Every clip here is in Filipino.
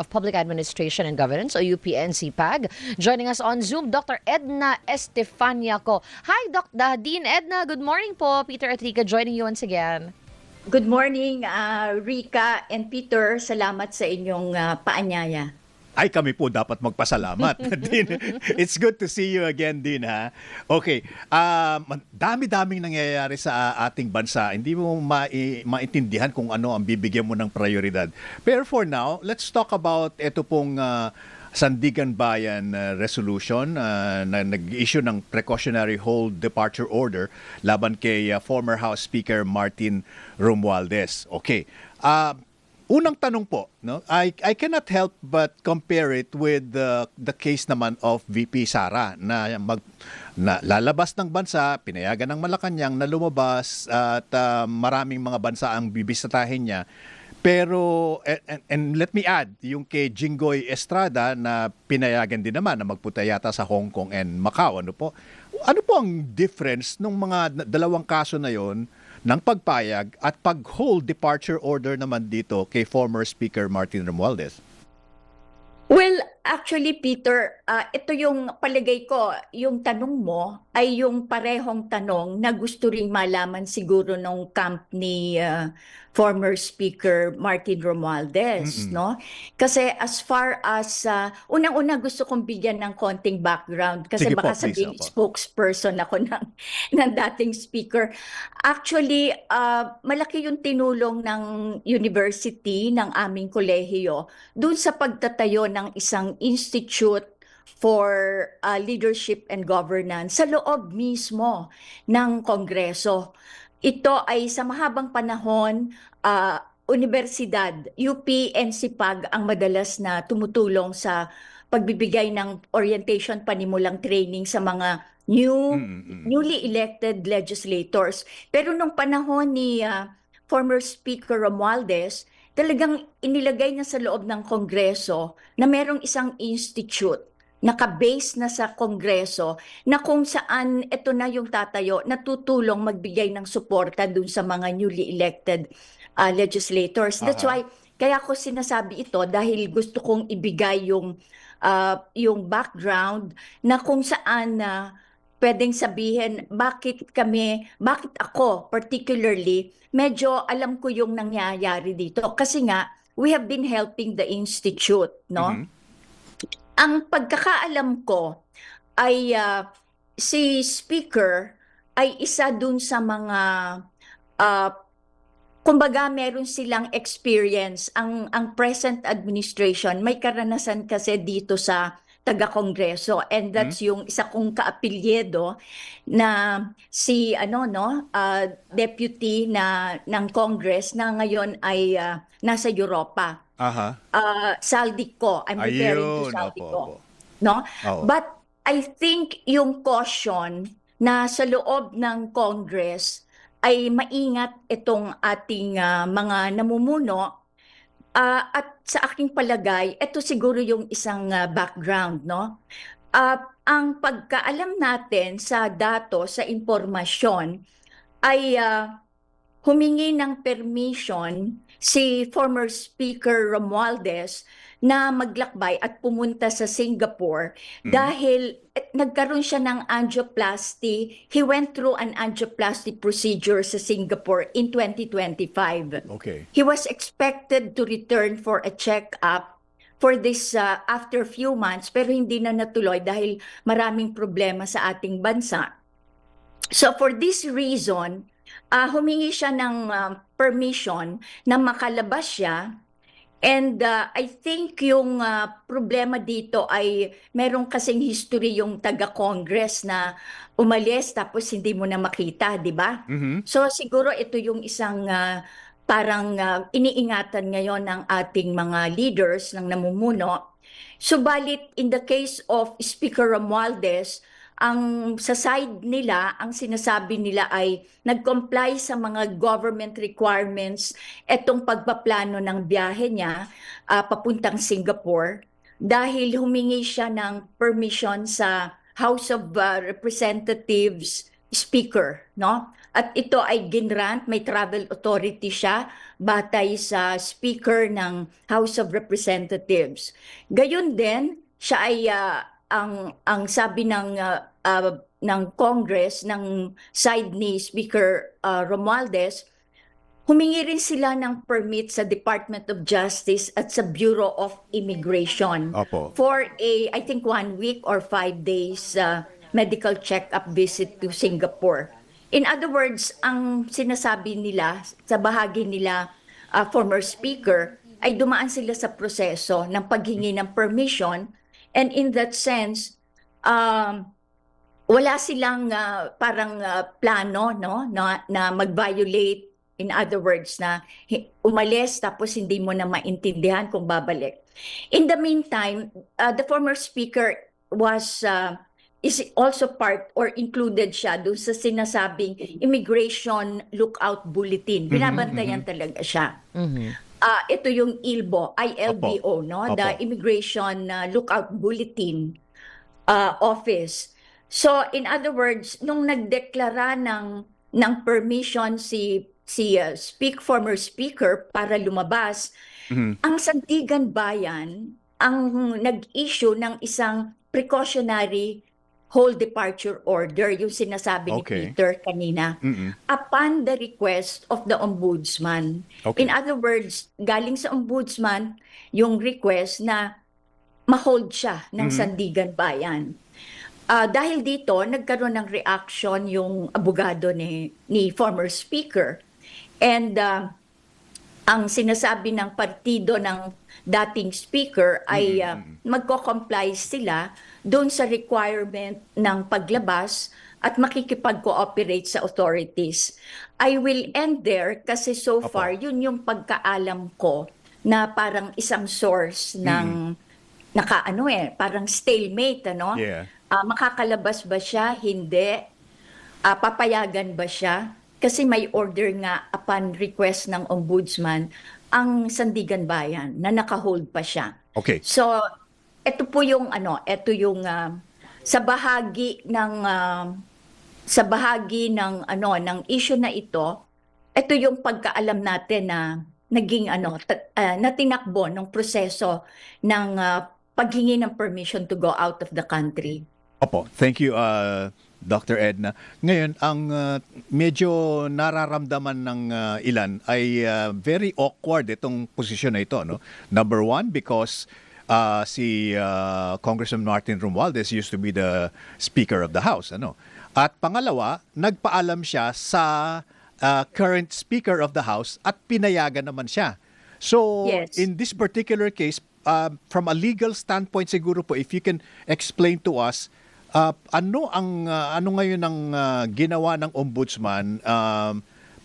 of Public Administration and Governance, o UPNCPAG. Joining us on Zoom, Dr. Edna Estefaniaco. Hi, Dean Edna. Good morning po. Peter at Rica joining you once again. Good morning, Rica and Peter. Salamat sa inyong paanyaya. Ay, kami po dapat magpasalamat. Din, it's good to see you again, Din, ha? Okay, dami-daming nangyayari sa ating bansa. Hindi mo maintindihan kung ano ang bibigyan mo ng prioridad. Pero for now, let's talk about ito pong Sandigan Bayan resolution na nag-issue ng precautionary hold departure order laban kay former House Speaker Martin Romualdez. Okay. Unang tanong po, no? I cannot help but compare it with the case naman of VP Sara na lalabas ng bansa, pinayagan ng Malacanang na lumabas at maraming mga bansa ang bibisitahin niya. Pero, and let me add, yung kay Jinggoy Estrada na pinayagan din naman na magpunta yata sa Hong Kong and Macau. Ano po ang difference ng mga dalawang kaso na yon ng pagpayag at pag-hold departure order naman dito kay former Speaker Martin Romualdez? Well, actually, Peter, ito yung palagay ko, yung tanong mo ay yung parehong tanong na gusto ring malaman siguro nung camp ni former Speaker Martin Romualdez, no? Kasi as far as, unang-una gusto kong bigyan ng konting background kasi Sige baka po, please, sabihin opo. spokesperson ako ng dating speaker. Actually, malaki yung tinulong ng university, ng aming kolehiyo, dun sa pagtatayo ng isang institute for leadership and governance sa loob mismo ng Kongreso. Ito ay sa mahabang panahon, universidad, UP, NCPAG ang madalas na tumutulong sa pagbibigay ng orientation, panimulang training sa mga newly elected legislators. Pero nung panahon ni former Speaker Romualdez, talagang inilagay niya sa loob ng Kongreso na merong isang institute naka-base na sa Kongreso na kung saan ito na yung tatayo na tutulong magbigay ng suporta dun sa mga newly elected legislators. That's why kaya ko sinasabi ito dahil gusto kong ibigay yung background na kung saan pwedeng sabihin bakit ako particularly, medyo alam ko yung nangyayari dito. Kasi nga, we have been helping the institute, no? Ang pagkakaalam ko ay si Speaker ay isa dun sa mga, kumbaga meron silang experience. Ang present administration, may karanasan kasi dito sa taga-kongreso, and that's yung isa kong kaapelyedo na si deputy ng Congress na ngayon ay nasa Europa. Saldico, I'm referring to Ayun, Saldico. opo. No? Oo. But I think yung caution na sa loob ng Congress ay maingat itong ating mga namumuno. At sa aking palagay, ito siguro yung isang background, no? Ang pagkaalam natin sa datos, sa impormasyon, ay humingi ng permission si former Speaker Romualdez na maglakbay at pumunta sa Singapore dahil nagkaroon siya ng angioplasty. He went through an angioplasty procedure sa Singapore in 2025. Okay. He was expected to return for a check-up for this after few months, pero hindi na natuloy dahil maraming problema sa ating bansa. So for this reason, humingi siya ng permission na makalabas siya. And I think yung problema dito ay merong kasing history yung taga-Congress na umalis tapos hindi mo na makita, di ba? So siguro ito yung isang parang iniingatan ngayon ng ating mga leaders ng namumuno. Subalit in the case of Speaker Romualdez, ang sa side nila, ang sinasabi nila ay nag-comply sa mga government requirements etong pagpaplano ng biyahe niya papuntang Singapore dahil humingi siya ng permission sa House of Representatives speaker, no? At ito ay ginrant, may travel authority siya batay sa speaker ng House of Representatives. Gayon din, siya ay ang sabi ng Congress ng side ni Speaker Romualdez, humingi rin sila ng permit sa Department of Justice at sa Bureau of Immigration Opo. for I think 1 week or 5 days medical check-up visit to Singapore. In other words, ang sinasabi nila sa bahagi nila, former speaker, ay dumaan sila sa proseso ng paghingi ng permission, and in that sense, wala silang parang plano, no, na mag-violate. In other words, na umalis tapos hindi mo na maintindihan kung babalik. In the meantime, the former speaker is also part or included siya doon sa sinasabing Immigration Lookout Bulletin. Binabantayan talaga siya. Ito yung ILBO, no? Opo. The Immigration Lookout Bulletin Office. So, in other words, nung nagdeklara ng permission si former speaker para lumabas, ang Sandigan Bayan ang nag-issue ng isang precautionary whole departure order, yung sinasabi ni Okay. Peter kanina, upon the request of the ombudsman. Okay. In other words, galing sa ombudsman yung request na ma-hold siya ng Sandigan Bayan. Dahil dito, nagkaroon ng reaction yung abogado ni former speaker. And ang sinasabi ng partido ng dating speaker ay magko-comply sila doon sa requirement ng paglabas at makikipag-cooperate sa authorities. I will end there kasi so Opo. far, yun yung pagkaalam ko na parang isang source ng parang stalemate, ano? Yeah. Makakalabas ba siya? Hindi. Papayagan ba siya? Kasi may order nga upon request ng ombudsman ang Sandigan Bayan na naka-hold pa siya. Okay. So, ito po yung sa bahagi ng issue na ito yung pagkaalam natin na naging na tinakbo ng proseso ng paghingi ng permission to go out of the country. Opo, thank you, Dr. Edna. Ngayon, ang medyo nararamdaman ng ilan ay very awkward itong posisyon na ito. No? Number one, because si Congressman Martin Romualdez used to be the Speaker of the House. Ano? At pangalawa, nagpaalam siya sa current Speaker of the House at pinayagan naman siya. So, Yes. in this particular case, from a legal standpoint siguro po, if you can explain to us, ano ngayon ang ginawa ng ombudsman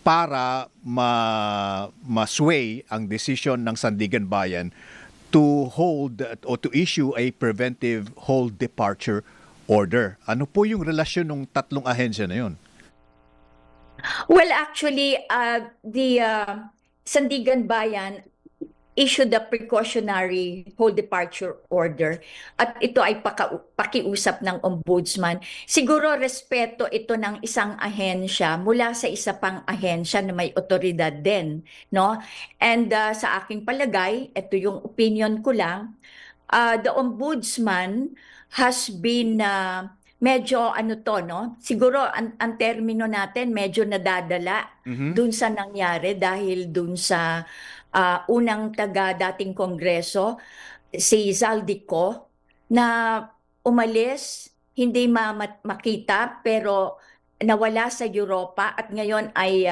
para ma-sway ang decision ng Sandigan Bayan to hold or to issue a preventive hold departure order? Ano po yung relasyon ng tatlong ahensya na yun? Well, actually, the Sandigan Bayan issued a precautionary whole departure order at ito ay pakiusap ng ombudsman. Siguro respeto ito ng isang ahensya mula sa isa pang ahensya na may otoridad din, no? And sa aking palagay, ito yung opinion ko lang, the ombudsman has been medyo no? Siguro ang termino natin medyo nadadala dun sa nangyari dahil dun sa unang dating Kongreso, si Zaldico, na umalis, hindi makita, pero nawala sa Europa at ngayon ay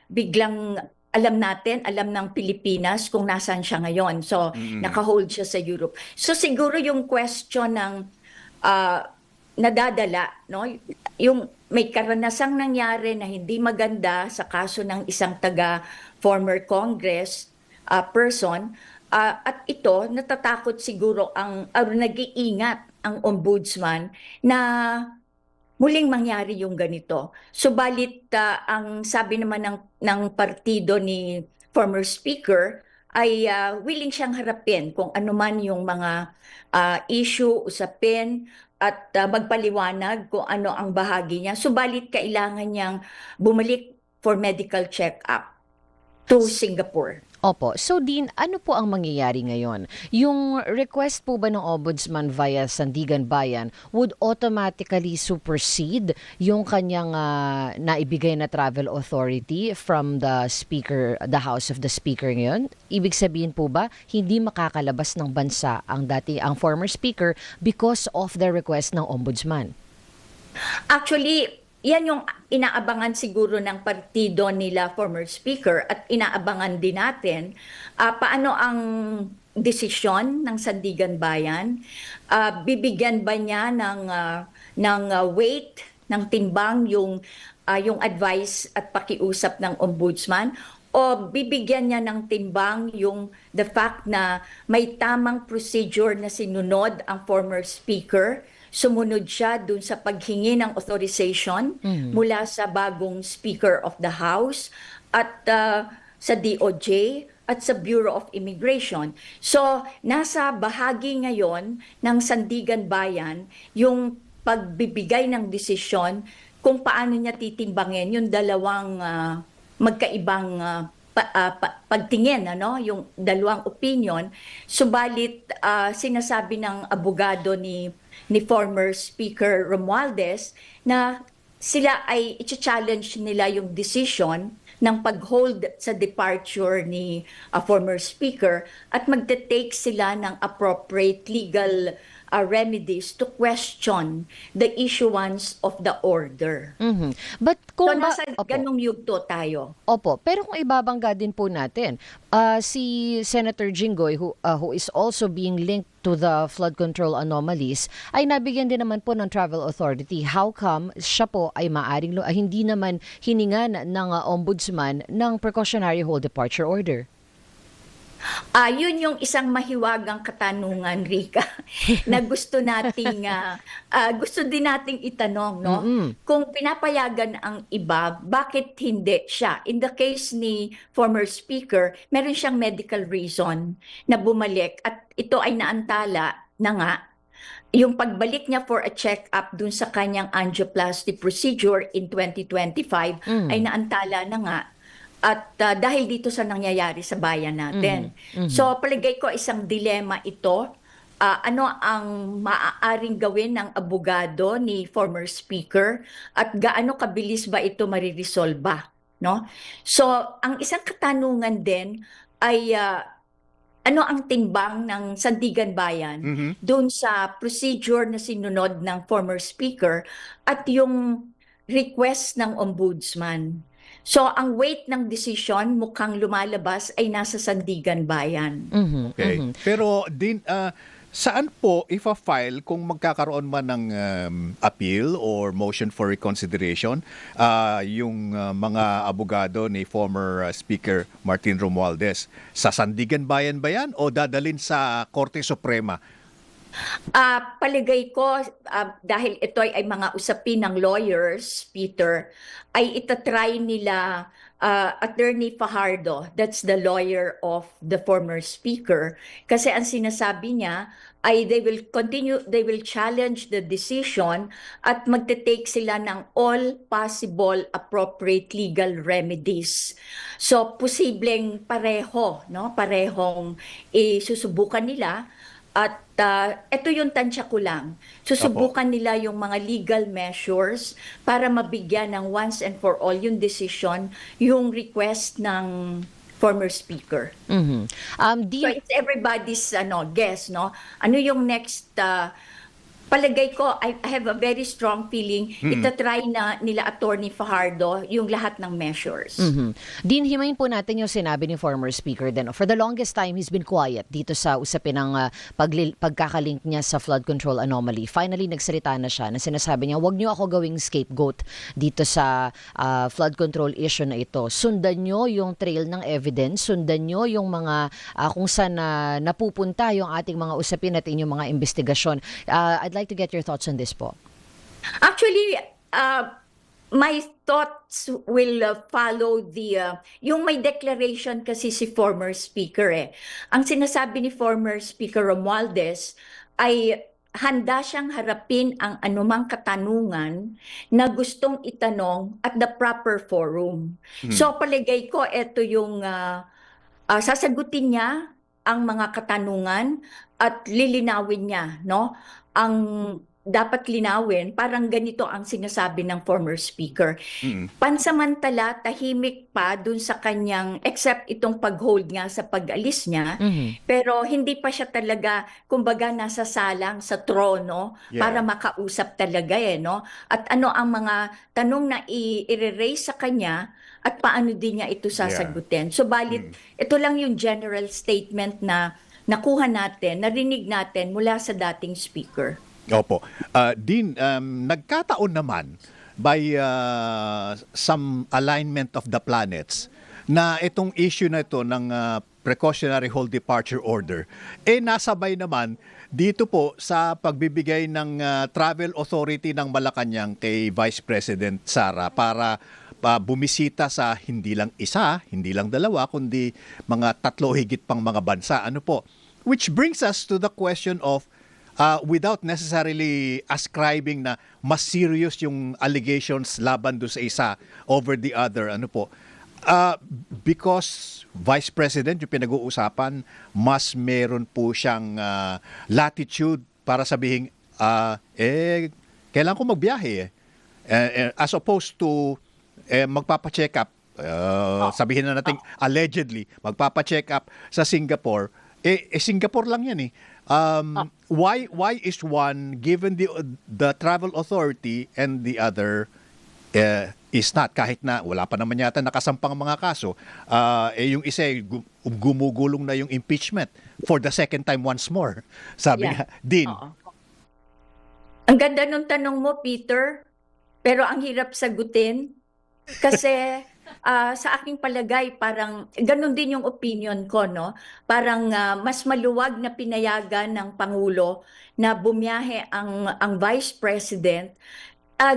biglang alam ng Pilipinas kung nasaan siya ngayon. So, naka-hold siya sa Europe. So, siguro yung question ng nadadala, no? Yung may karanasang nangyari na hindi maganda sa kaso ng isang former Congress person, at ito natatakot siguro nag-iingat ang ombudsman na muling mangyari yung ganito. Subalit ang sabi naman ng partido ni former speaker ay willing siyang harapin kung ano man yung mga issue, usapin, at magpaliwanag kung ano ang bahagi niya. Subalit kailangan niyang bumalik for medical check-up to Singapore. Opo. So, Dean, ano po ang mangyayari ngayon? Yung request po ba ng Ombudsman via Sandigan Bayan would automatically supersede yung kanyang naibigay na travel authority from the speaker, the House of the Speaker ngayon? Ibig sabihin po ba, hindi makakalabas ng bansa ang former speaker because of the request ng Ombudsman? Actually, yan yung inaabangan siguro ng partido nila, former speaker, at inaabangan din natin paano ang desisyon ng Sandigan Bayan. Bibigyan ba niya ng weight, ng timbang yung advice at pakiusap ng ombudsman, o bibigyan niya ng timbang yung the fact na may tamang procedure na sinunod ang former speaker, sumunod siya dun sa paghingi ng authorization mula sa bagong Speaker of the House at sa DOJ at sa Bureau of Immigration. So, nasa bahagi ngayon ng Sandigan Bayan yung pagbibigay ng desisyon kung paano niya titimbangin yung dalawang magkaibang pagtingin, yung dalawang opinion. Subalit, sinasabi ng abogado ni former Speaker Romualdez na sila ay i-challenge nila yung decision ng pag-hold sa departure ni former Speaker at magte-take sila ng appropriate legal remedies to question the issuance of the order. But kung So, nasa ganong yugto tayo. Opo, pero kung ibabangga din po natin, si Senator Jinggoy who is also being linked to the flood control anomalies ay nabigyan din naman po ng travel authority. How come siya po ay maaring hindi naman hiningan ng ombudsman ng precautionary hold departure order? Yun yung isang mahiwagang katanungan, Rika, na gusto din nating itanong, no? Kung pinapayagan ang iba, bakit hindi siya? In the case ni former speaker, meron siyang medical reason na bumalik at ito ay naantala na nga. Yung pagbalik niya for a check-up dun sa kanyang angioplasty procedure in 2025 ay naantala na nga. At dahil dito sa nangyayari sa bayan natin. So palagay ko isang dilema ito. Ano ang maaaring gawin ng abogado ni former speaker at gaano kabilis ba ito mariresolba, no? So ang isang katanungan din ay ano ang timbang ng Sandigan Bayan doon sa procedure na sinunod ng former speaker at yung request ng ombudsman. So, ang weight ng desisyon mukhang lumalabas ay nasa Sandigan Bayan. Okay. Pero din saan po ifa-file kung magkakaroon man ng appeal or motion for reconsideration yung mga abogado ni former Speaker Martin Romualdez? Sa Sandigan Bayan ba yan o dadalin sa Korte Suprema? Palagay ko, dahil ito ay mga usapin ng lawyers, Peter, ay itatry nila Attorney Fajardo, that's the lawyer of the former speaker, kasi ang sinasabi niya ay they will challenge the decision at magte-take sila ng all possible appropriate legal remedies. So, posibleng pareho, no? Parehong susubukan nila. At ito yung tansya ko lang. Susubukan nila yung mga legal measures para mabigyan ng once and for all yung decision, yung request ng former speaker. So it's everybody's guess, no? Ano yung next palagay ko, I have a very strong feeling, itatry na nila Attorney Fajardo yung lahat ng measures. Dean, himayin po natin yung sinabi ni former speaker din. For the longest time, he's been quiet dito sa usapin ng pagkakalink niya sa flood control anomaly. Finally, nagsalita na siya na sinasabi niya, wag niyo ako gawing scapegoat dito sa flood control issue na ito. Sundan niyo yung trail ng evidence, sundan niyo yung mga kung saan napupunta yung ating mga usapin at inyong mga investigasyon. I'd like to get your thoughts on this po. Actually, my thoughts will follow yung may declaration kasi si former speaker eh. Ang sinasabi ni former Speaker Romualdez ay handa siyang harapin ang anumang katanungan na gustong itanong at the proper forum. So palagay ko ito yung sasagutin niya ang mga katanungan at lilinawin niya, no? Ang dapat linawin, parang ganito ang sinasabi ng former speaker. Pansamantala, tahimik pa dun sa kanyang, except itong pag-hold nga sa pag-alis niya, pero hindi pa siya talaga, kumbaga nasa salang sa trono para makausap talaga eh, no? At ano ang mga tanong na i-raise sa kanya at paano din niya ito sasagutin. So balit, ito lang yung general statement na nakuha natin, narinig natin mula sa dating speaker. Opo. Dean, nagkataon naman by some alignment of the planets na itong issue na ito ng precautionary hold departure order, nasabay naman dito po sa pagbibigay ng travel authority ng Malacanang kay Vice President Sara para bumisita sa hindi lang isa, hindi lang dalawa, kundi mga 3 higit pang mga bansa. Ano po? Which brings us to the question of without necessarily ascribing na mas serious yung allegations laban do sa isa over the other, ano po, because Vice President yung pinag-uusapan, mas meron po siyang latitude para sabihin, kailangan ko magbiyahe as opposed to magpapacheck up, sabihin na natin allegedly, magpapacheck up sa Singapore, Singapore lang yan eh. Why is one given the travel authority and the other is not? Kahit na wala pa naman yata nakasampang mga kaso, yung isa gumugulong na yung impeachment for the second time once more. Sabi nga, Dean. Ang ganda nung tanong mo, Peter, pero ang hirap sagutin kasi sa aking palagay, parang ganun din yung opinion ko, no? Parang mas maluwag na pinayagan ng Pangulo na bumiyahe ang Vice President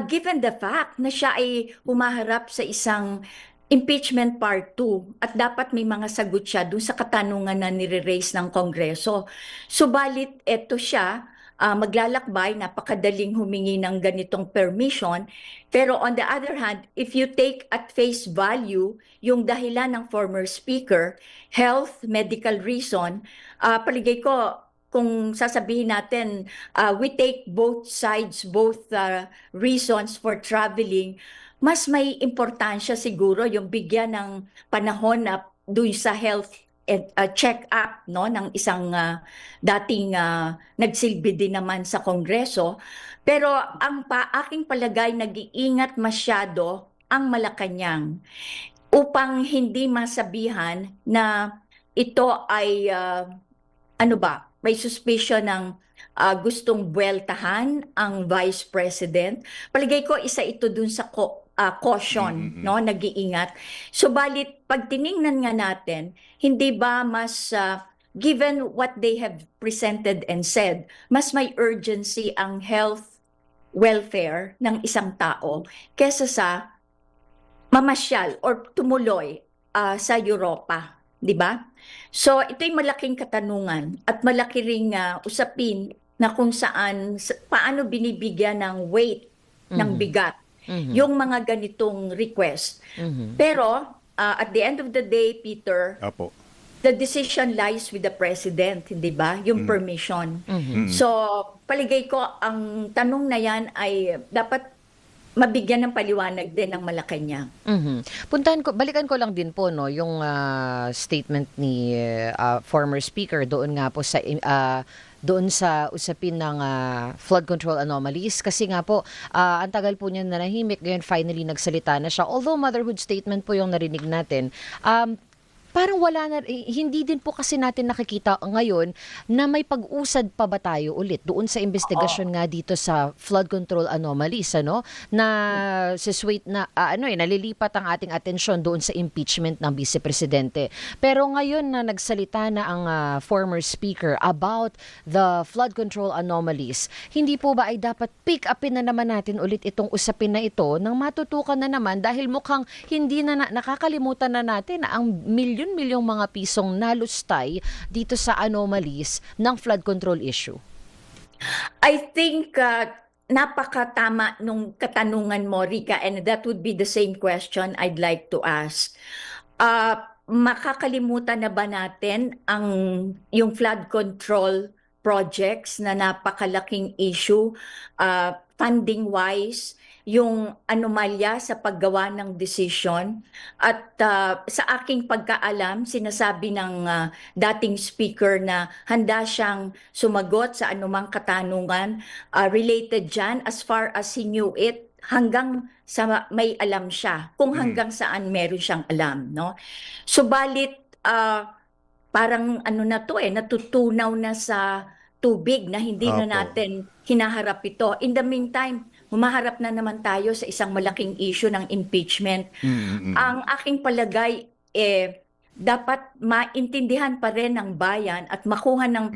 given the fact na siya ay humaharap sa isang impeachment part 2 at dapat may mga sagot siya dun sa katanungan na nire-raise ng Kongreso. Subalit, eto siya, maglalakbay, napakadaling humingi ng ganitong permission. Pero on the other hand, if you take at face value yung dahilan ng former speaker, health, medical reason, paligay ko, kung sasabihin natin, we take both sides, both reasons for traveling, mas may importansya siguro yung bigyan ng panahon na dun sa health check-up, no, ng isang dating nagsilbi din naman sa Kongreso. Pero ang aking palagay, nag-iingat masyado ang Malacanang upang hindi masabihan na ito ay may suspicion ng gustong buweltahan ang Vice President. Palagay ko isa ito dun sa caution, no, nag-iingat. Subalit pag tiningnan nga natin, hindi ba mas given what they have presented and said, mas may urgency ang health welfare ng isang tao kesa sa mamasyal or tumuloy sa Europa, di ba? So ito'y malaking katanungan at malaki ring usapin na kung saan, paano binibigyan ng weight, ng bigat yung mga ganitong request. Pero at the end of the day, Peter, the decision lies with the President, hindi ba? Yung permission. So, paligay ko, ang tanong na yan ay dapat mabigyan ng paliwanag din ng Malacanang. Balikan ko lang din po, no, yung statement ni former speaker doon nga po sa doon sa usapin ng flood control anomalies kasi nga po ang tagal po niya nanahimik, ngayon finally nagsalita na siya, although motherhood statement po yung narinig natin. parang wala na, hindi din po kasi natin nakikita ngayon na may pag-usad pa ba tayo ulit doon sa investigasyon nga dito sa flood control anomalies, ano, na nalilipat ang ating atensyon doon sa impeachment ng Vice Presidente. Pero ngayon na nagsalita na ang former speaker about the flood control anomalies, hindi po ba ay dapat pick upin na naman natin ulit itong usapin na ito nang matutukan na naman, dahil mukhang hindi na nakakalimutan na natin na ang milyon-milyong mga pisong nalustay dito sa anomalies ng flood control issue. I think napakatama nung katanungan mo, Rica, and that would be the same question I'd like to ask. Makakalimutan na ba natin yung flood control projects na napakalaking issue, funding-wise, yung anomalya sa paggawa ng decision? At sa aking pagkaalam, sinasabi ng dating speaker na handa siyang sumagot sa anumang katanungan related dyan as far as he knew it, hanggang sa may alam siya, kung hanggang saan meron siyang alam, no? Subalit, parang natutunaw na sa tubig na hindi na Opo. natin hinaharap ito. In the meantime, humaharap na naman tayo sa isang malaking issue ng impeachment. Ang aking palagay, dapat maintindihan pa rin ng bayan at makuha ng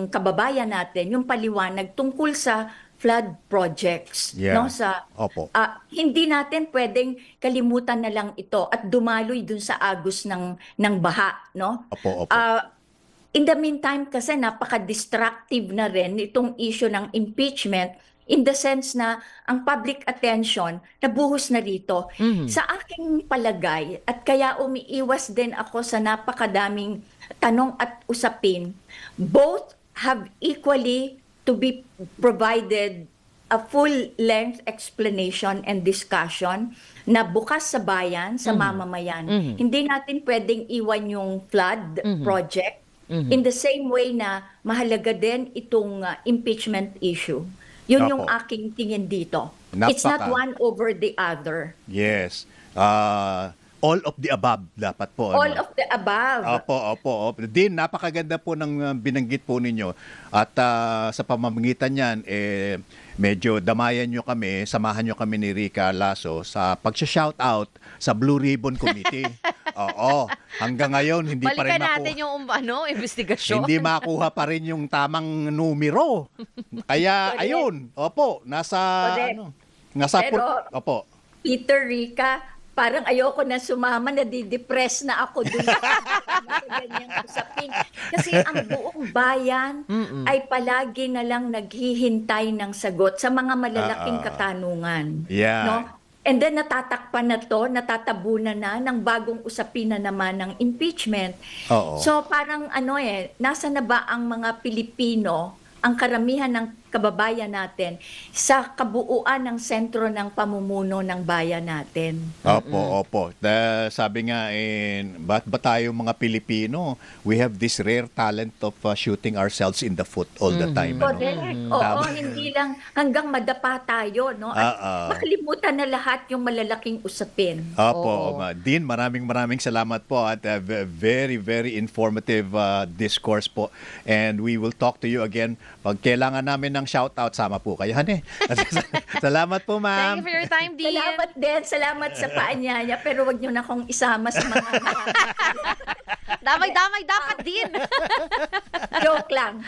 kababayan natin yung paliwanag tungkol sa flood projects. Yeah. No? Opo. Hindi natin pwedeng kalimutan na lang ito at dumaloy dun sa agos ng baha. No? Opo. In the meantime, kasi napaka-distractive na rin itong issue ng impeachment, in the sense na ang public attention nabuhos na rito. Sa aking palagay, at kaya umiiwas din ako sa napakadaming tanong at usapin, both have equally to be provided a full-length explanation and discussion na bukas sa bayan, sa mamamayan. Hindi natin pwedeng iwan yung flood project in the same way na mahalaga din itong impeachment issue. Yun yung Opo. aking tingin dito. Napaka- It's not one over the other. Yes. All of the above dapat po. All of the above. Opo. Din, napakaganda po ng binanggit po ninyo. At sa pamamagitan niyan, medyo damayan nyo kami, samahan nyo kami ni Rica Lasso sa pag-shout-out sa Blue Ribbon Committee. Oo. Hanggang ngayon, hindi pa rin Balikan natin yung investigasyon. hindi makuha pa rin yung tamang numero. Kaya, Correct. ayun. Opo, nasa... Correct. Pero- opo. Peter, Rica, parang ayoko na sumama, nadidepress na ako dun sa ganyang usapin. Kasi ang buong bayan ay palagi na lang naghihintay ng sagot sa mga malalaking katanungan. Yeah. No? And then natatakpan na to, natatabunan na ng bagong usapin na naman ng impeachment. Oo. So parang nasa na ba ang mga Pilipino, ang karamihan ng kababayan natin sa kabuuan ng sentro ng pamumuno ng bayan natin? Opo. Sabi nga, ba't ba tayo mga Pilipino, we have this rare talent of shooting ourselves in the foot all the time. Ano? Correct. Oo, Tama. hindi lang hanggang madapa tayo, no? At makalimutan na lahat yung malalaking usapin. Opo, Oo. Dean, maraming salamat po at very, very informative discourse po. And we will talk to you again. Pag kailangan namin ng shoutout, sama po kayo. Salamat po, ma'am. Thank you for your time, Dean. Salamat din. Salamat sa paanyaya. Pero wag nyo na akong isama sa mga Damay dapat din. joke lang.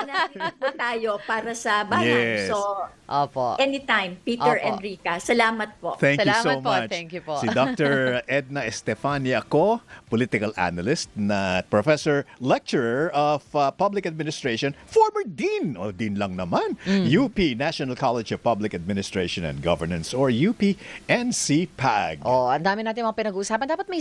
Nandito po tayo para sa bayan. Yes. So, Opo. anytime, Peter Opo. and Rica. Salamat po. Thank you so Salamat po, much. thank you po. Si Dr. Edna Estefania ako, political analyst na professor lecturer of public administration, former dean, o dean lang naman, UP National College of Public Administration and Governance or UP NCPAG. Ang dami natin mga pinag-uusapan. Dapat may